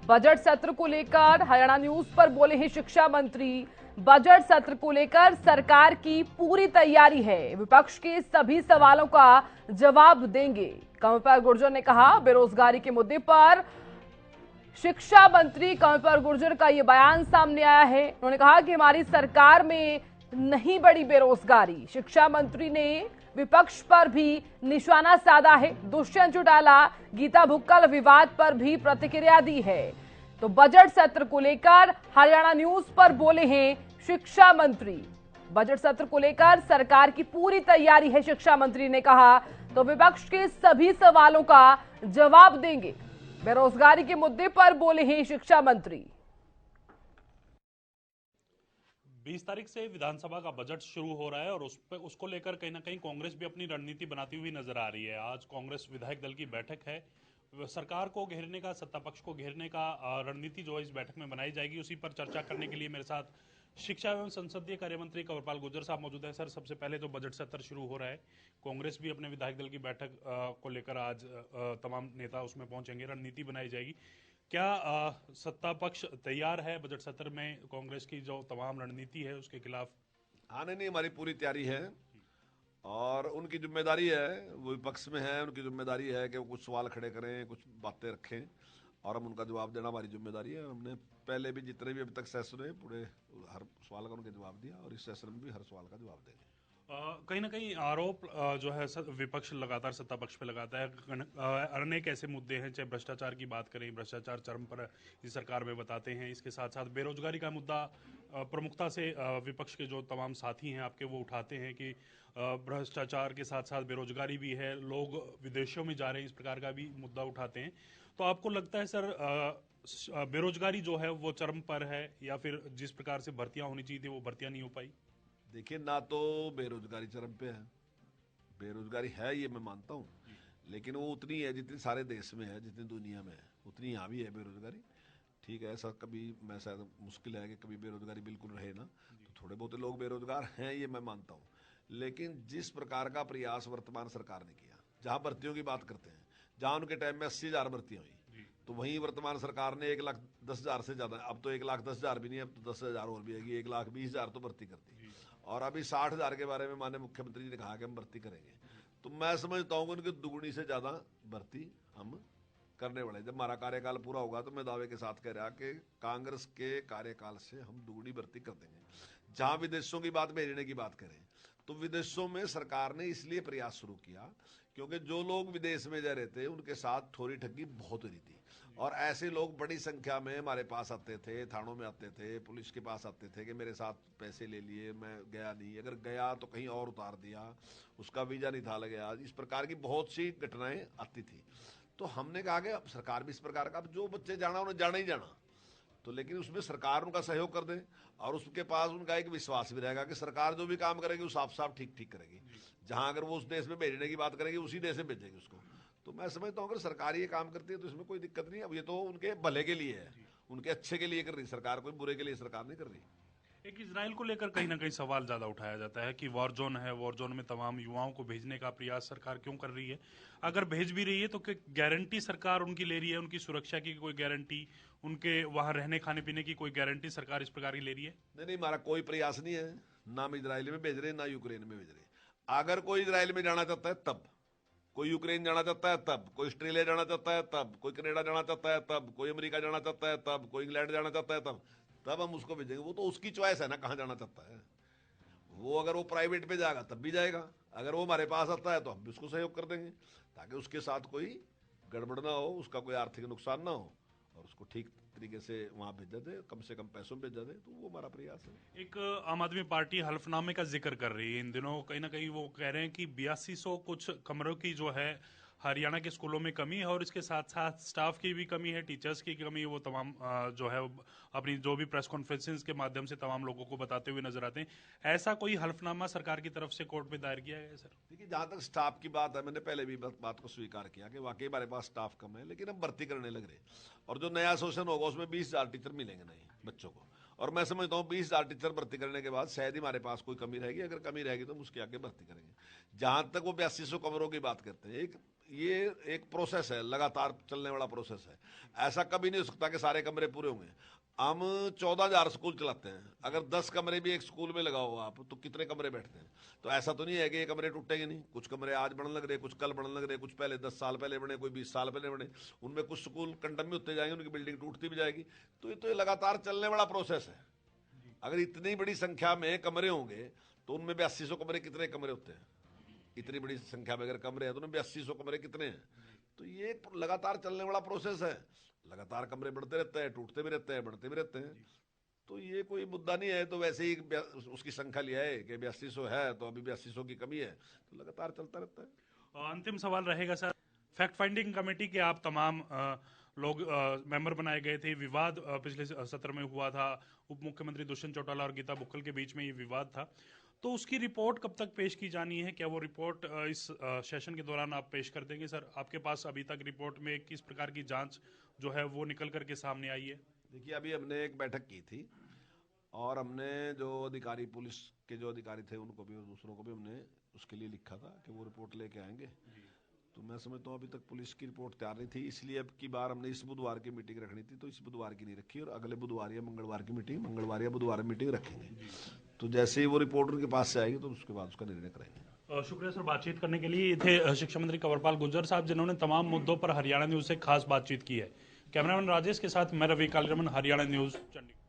Budget सत्र को लेकर हरियाणा न्यूज पर बोले हैं शिक्षा मंत्री। बजट सत्र को लेकर सरकार की पूरी तैयारी है, विपक्ष के सभी सवालों का जवाब देंगे। कमलपाल गुर्जर ने कहा, बेरोजगारी के मुद्दे पर शिक्षा मंत्री कमलपाल गुर्जर का यह बयान सामने आया है। उन्होंने कहा कि हमारी सरकार में नहीं बढ़ी बेरोजगारी। शिक्षा मंत्री ने विपक्ष पर भी निशाना साधा है। दुष्यंत चौटाला गीता भुक्कल विवाद पर भी प्रतिक्रिया दी है। तो बजट सत्र को लेकर हरियाणा न्यूज पर बोले हैं शिक्षा मंत्री। बजट सत्र को लेकर सरकार की पूरी तैयारी है, शिक्षा मंत्री ने कहा। तो विपक्ष के सभी सवालों का जवाब देंगे। बेरोजगारी के मुद्दे पर बोले हैं शिक्षा मंत्री। 20 तारीख से विधानसभा का बजट शुरू हो रहा है और उसको लेकर कहीं ना कहीं कांग्रेस भी अपनी रणनीति बनाती हुई नजर आ रही है। आज कांग्रेस विधायक दल की बैठक है। सरकार को घेरने का, सत्ता पक्ष को घेरने का रणनीति जो है इस बैठक में बनाई जाएगी। उसी पर चर्चा करने के लिए मेरे साथ शिक्षा एवं संसदीय कार्य मंत्री कमलपाल गुर्जर साहब मौजूद हैं। सर, सबसे पहले तो बजट सत्र शुरू हो रहा है, कांग्रेस भी अपने विधायक दल की बैठक को लेकर आज तमाम नेता उसमें पहुंचेंगे, रणनीति बनाई जाएगी। क्या सत्ता पक्ष तैयार है बजट सत्र में कांग्रेस की जो तमाम रणनीति है उसके खिलाफ? नहीं, हमारी पूरी तैयारी है और उनकी जिम्मेदारी है, वो विपक्ष में है, उनकी जिम्मेदारी है कि वो कुछ सवाल खड़े करें, कुछ बातें रखें और हम उनका जवाब देना हमारी जिम्मेदारी है। हमने पहले भी जितने भी अभी तक सेशन हुए पूरे हर सवाल का उनके जवाब दिया और इस सेशन में भी हर सवाल का जवाब देंगे। कहीं ना कहीं आरोप जो है विपक्ष लगातार सत्ता पक्ष पे लगाता है। अनेक ऐसे मुद्दे हैं, चाहे भ्रष्टाचार की बात करें, भ्रष्टाचार चरम पर इस सरकार में बताते हैं। इसके साथ साथ बेरोजगारी का मुद्दा प्रमुखता से विपक्ष के जो तमाम साथी हैं आपके वो उठाते हैं कि भ्रष्टाचार के साथ साथ बेरोजगारी भी है, लोग विदेशों में जा रहे हैं, इस प्रकार का भी मुद्दा उठाते हैं। तो आपको लगता है सर बेरोजगारी जो है वो चरम पर है या फिर जिस प्रकार से भर्तियां होनी चाहिए थी वो भर्तियां नहीं हो पाई? देखिए, ना तो बेरोजगारी चरम पे है, बेरोजगारी है ये मैं मानता हूँ, लेकिन वो उतनी है जितनी सारे देश में है, जितनी दुनिया में है उतनी यहाँ भी है बेरोजगारी। ठीक है, ऐसा कभी मैं शायद मुश्किल है कि कभी बेरोजगारी बिल्कुल रहे ना, तो थोड़े बहुत लोग बेरोजगार हैं ये मैं मानता हूँ। लेकिन जिस प्रकार का प्रयास वर्तमान सरकार ने किया, जहाँ भर्तियों की बात करते हैं, जहाँ उनके टाइम में 80,000 भर्तियाँ हुई, तो वहीं वर्तमान सरकार ने 1,10,000 से ज्यादा, अब तो 1,10,000 भी नहीं, अब तो 10,000 और भी आएगी, 1,20,000 तो भर्ती कर दी और अभी 60,000 के बारे में माननीय मुख्यमंत्री जी ने कहा कि हम भर्ती करेंगे। तो मैं समझता हूँ कि उनकी दुगुनी से ज्यादा भर्ती हम करने वाले। जब हमारा कार्यकाल पूरा होगा तो मैं दावे के साथ कह रहा कि कांग्रेस के कार्यकाल से हम दुगुनी भर्ती कर देंगे। जहां विदेशों की बात भेजने की बात करें तो विदेशों में सरकार ने इसलिए प्रयास शुरू किया क्योंकि जो लोग विदेश में जा रहे थे उनके साथ ठोरी ठगी बहुत हो रही थी और ऐसे लोग बड़ी संख्या में हमारे पास आते थे, थानों में आते थे, पुलिस के पास आते थे कि मेरे साथ पैसे ले लिए, मैं गया नहीं, अगर गया तो कहीं और उतार दिया, उसका वीजा नहीं था लग गया। इस प्रकार की बहुत सी घटनाएं आती थी। तो हमने कहा कि अब सरकार भी इस प्रकार का, अब जो बच्चे जाना उन्हें जाना ही जाना, तो लेकिन उसमें सरकार उनका सहयोग कर दे और उसके पास उनका एक विश्वास भी रहेगा कि सरकार जो भी काम करेगी वो साफ साफ ठीक ठीक करेगी। जहां अगर वो उस देश में भेजने की बात करेगी उसी देश में भेजेगी उसको। तो मैं समझता हूँ अगर सरकार ये काम करती है तो इसमें कोई दिक्कत नहीं है। अब ये तो उनके भले के लिए है, उनके अच्छे के लिए कर रही सरकार, कोई बुरे के लिए सरकार नहीं कर रही। एक इजराइल को लेकर कहीं ना कहीं सवाल ज्यादा उठाया जाता है कि वॉर जोन है, वॉर जोन में तमाम युवाओं को भेजने का प्रयास सरकार क्यों कर रही है? अगर भेज भी रही है तो क्या गारंटी सरकार उनकी ले रही है, उनकी सुरक्षा की कोई गारंटी, उनके वहां रहने खाने पीने की कोई गारंटी सरकार इस प्रकार की ले रही है? नहीं, हमारा कोई प्रयास नहीं है, ना हम इजराइल में भेज रहे ना यूक्रेन में भेज रहे। अगर कोई इजराइल में जाना चाहता है तब, कोई यूक्रेन जाना चाहता है तब, कोई ऑस्ट्रेलिया जाना चाहता है तब, कोई कनाडा जाना चाहता है तब, कोई अमेरिका जाना चाहता है तब, कोई इंग्लैंड जाना चाहता है तब तब हम उसको भेजेंगे। वो तो उसकी चॉइस है ना कहाँ जाना चाहता है वो। अगर वो प्राइवेट पे जाएगा तब भी जाएगा, अगर वो हमारे पास आता है तो हम भी उसको सहयोग कर देंगे ताकि उसके साथ कोई गड़बड़ ना हो, उसका कोई आर्थिक नुकसान ना हो और उसको ठीक तरीके से वहां भेजा दे, कम से कम पैसों में भेजा दे। तो वो हमारा प्रयास है। एक आम आदमी पार्टी हल्फनामे का जिक्र कर रही है इन दिनों, कहीं ना कहीं वो कह रहे हैं कि 8200 कुछ कमरों की जो है हरियाणा के स्कूलों में कमी है और इसके साथ साथ स्टाफ की भी कमी है, टीचर्स की कमी है। वो तमाम जो है अपनी जो भी प्रेस कॉन्फ्रेंसेस के माध्यम से तमाम लोगों को बताते हुए नजर आते हैं। ऐसा कोई हल्फनामा सरकार की तरफ से कोर्ट में दायर किया है सर? देखिए, जहां तक स्टाफ की बात है, मैंने पहले भी बात को स्वीकार किया कि वाकई हमारे पास स्टाफ कम है, लेकिन हम भर्ती करने लग रहे और जो नया शोषण होगा उसमें 20,000 टीचर मिलेंगे नहीं बच्चों को। और मैं समझता हूँ 20,000 टीचर भर्ती करने के बाद शायद ही हमारे पास कोई कमी रहेगी। अगर कमी रहेगी तो हम उसके आगे भर्ती करेंगे। जहां तक वो 8200 कमरों की बात करते हैं, एक ये एक प्रोसेस है, लगातार चलने वाला प्रोसेस है। ऐसा कभी नहीं हो सकता कि सारे कमरे पूरे होंगे। हम 14,000 स्कूल चलाते हैं, अगर 10 कमरे भी एक स्कूल में लगाओ आप, तो कितने कमरे बैठते हैं? तो ऐसा तो नहीं है कि ये कमरे टूटेंगे नहीं। कुछ कमरे आज बनने लग रहे, कुछ कल बनने लग रहे, कुछ पहले 10 साल पहले बने, कोई 20 साल पहले बने। उनमें कुछ स्कूल कंडम भी होते जाएंगे, उनकी बिल्डिंग टूटती भी जाएगी। तो ये लगातार चलने वाला प्रोसेस है। अगर इतनी बड़ी संख्या में कमरे होंगे तो उनमें भी 80-100 कमरे, कितने कमरे होते हैं? इतनी बड़ी संख्या में अगर कमरे हैं तो उनमें भी 80-100 कमरे कितने हैं? तो ये लगातार चलने वाला प्रोसेस है। लगातार कमरे बढ़ते रहते हैं, टूटते भी रहते हैं, बढ़ते भी रहते हैं। तो ये कोई मुद्दा नहीं है। तो वैसे ही उसकी संख्या लिया है कि 8200 है तो अभी भी 8200 की कमी है, तो लगातार चलता रहता है। अंतिम सवाल रहेगा सर, फैक्ट फाइंडिंग कमेटी के आप तमाम लोग मेंबर बनाए गए थे। विवाद पिछले सत्र में हुआ था, उप मुख्यमंत्री दुष्यंत चौटाला और गीता बुक्कल के बीच में ये विवाद था। तो उसकी रिपोर्ट कब तक पेश की जानी है? क्या वो रिपोर्ट इस सेशन के दौरान आप पेश कर देंगे सर? आपके पास अभी तक रिपोर्ट में किस प्रकार की जांच जो है वो निकल करके सामने आई है? देखिए, अभी हमने एक बैठक की थी और हमने जो अधिकारी, पुलिस के जो अधिकारी थे उनको भी और दूसरों को भी हमने उसके लिए लिखा था कि वो रिपोर्ट लेके आएंगे। तो मैं समझता हूँ अभी तक पुलिस की रिपोर्ट तैयार नहीं थी, इसलिए अब की बार हमने इस बुधवार की मीटिंग रखनी थी, तो इस बुधवार की नहीं रखी और अगले बुधवार या मंगलवार की मीटिंग, मंगलवार या बुधवार में मीटिंग रखेंगे। तो जैसे ही वो रिपोर्ट उनके पास से आएगी तो उसके बाद उसका निर्णय करेंगे। शुक्रिया सर बातचीत करने के लिए। ये थे शिक्षा मंत्री कंवरपाल गुर्जर साहब, जिन्होंने तमाम मुद्दों पर हरियाणा न्यूज से खास बातचीत की है। कैमरामैन राजेश के साथ मैं रवि कालीरमन, हरियाणा न्यूज, चंडीगढ़।